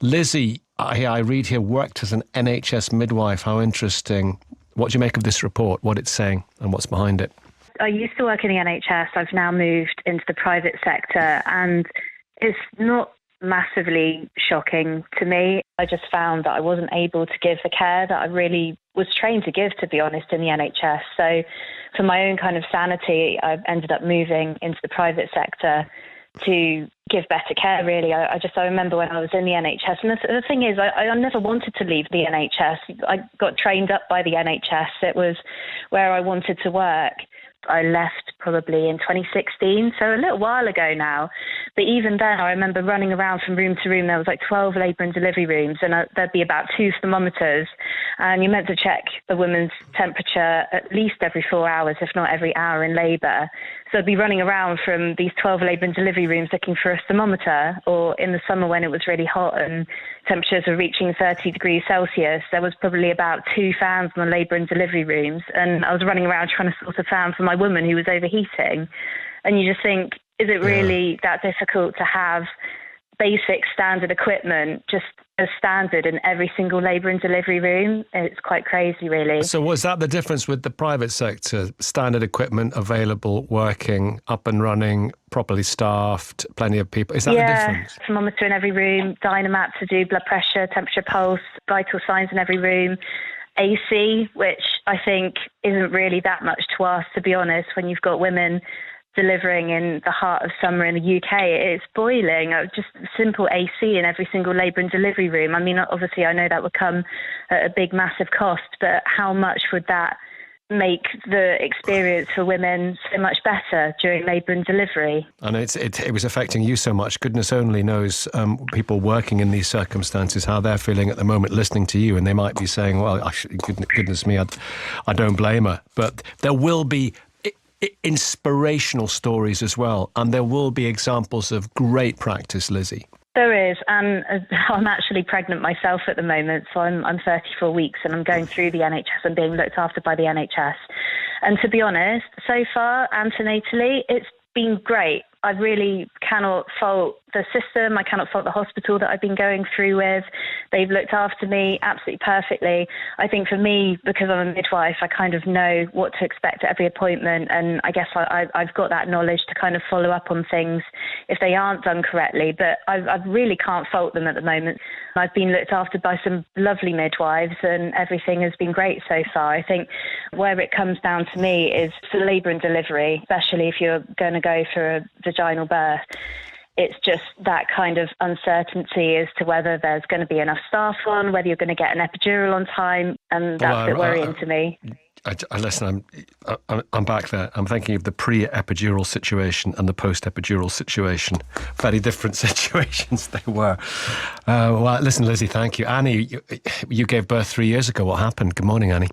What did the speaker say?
Lizzie, I read here, worked as an NHS midwife. How interesting. What do you make of this report, what it's saying and what's behind it? I used to work in the NHS. I've now moved into the private sector, and it's not massively shocking to me. I just found that I wasn't able to give the care that I really was trained to give, to be honest, in the NHS. So for my own kind of sanity, I ended up moving into the private sector to give better care, really. I remember when I was in the NHS, and the thing is, I never wanted to leave the NHS. I got trained up by the NHS. It was where I wanted to work. I left probably in 2016, so a little while ago now. But even then, I remember running around from room to room. There was like 12 labour and delivery rooms, and there'd be about 2 thermometers. And you're meant to check the woman's temperature at least every 4 hours, if not every hour in labour. So I'd be running around from these 12 labour and delivery rooms looking for a thermometer, or in the summer when it was really hot and temperatures were reaching 30 degrees Celsius, there was probably about 2 fans in the labour and delivery rooms, and I was running around trying to source a fan for my woman who was overheating. And you just think, is it really that difficult to have basic standard equipment just as standard in every single labour and delivery room? It's quite crazy, really. So was that the difference with the private sector? Standard equipment available, working, up and running, properly staffed, plenty of people. Is that the difference? Thermometer in every room, Dynamat to do blood pressure, temperature, pulse, vital signs in every room. AC, which I think isn't really that much to ask, to be honest, when you've got women delivering in the heart of summer in the UK. It's boiling. Just simple AC in every single labour and delivery room. I mean, obviously, I know that would come at a big, massive cost, but how much would that make the experience for women so much better during labour and delivery? And it was affecting you so much. Goodness only knows people working in these circumstances, how they're feeling at the moment listening to you, and they might be saying, well, goodness me, I don't blame her. But there will be inspirational stories as well, and there will be examples of great practice, Lizzie. There is, and I'm actually pregnant myself at the moment, so I'm 34 weeks and I'm going through the NHS and being looked after by the NHS. And to be honest, so far, antenatally, it's been great. I really cannot fault the system. I cannot fault the hospital that I've been going through with. They've looked after me absolutely perfectly. I think for me, because I'm a midwife, I kind of know what to expect at every appointment. And I guess I've got that knowledge to kind of follow up on things if they aren't done correctly. But I really can't fault them at the moment. I've been looked after by some lovely midwives and everything has been great so far. I think where it comes down to me is for labour and delivery, especially if you're going to go for a vaginal birth. It's just that kind of uncertainty as to whether there's going to be enough staff on, whether you're going to get an epidural on time, and that's a bit worrying to me. Listen, I'm back there. I'm thinking of the pre-epidural situation and the post-epidural situation. Very different situations they were. Well, listen, Lizzie, thank you. Annie, you gave birth 3 years ago. What happened? Good morning, Annie.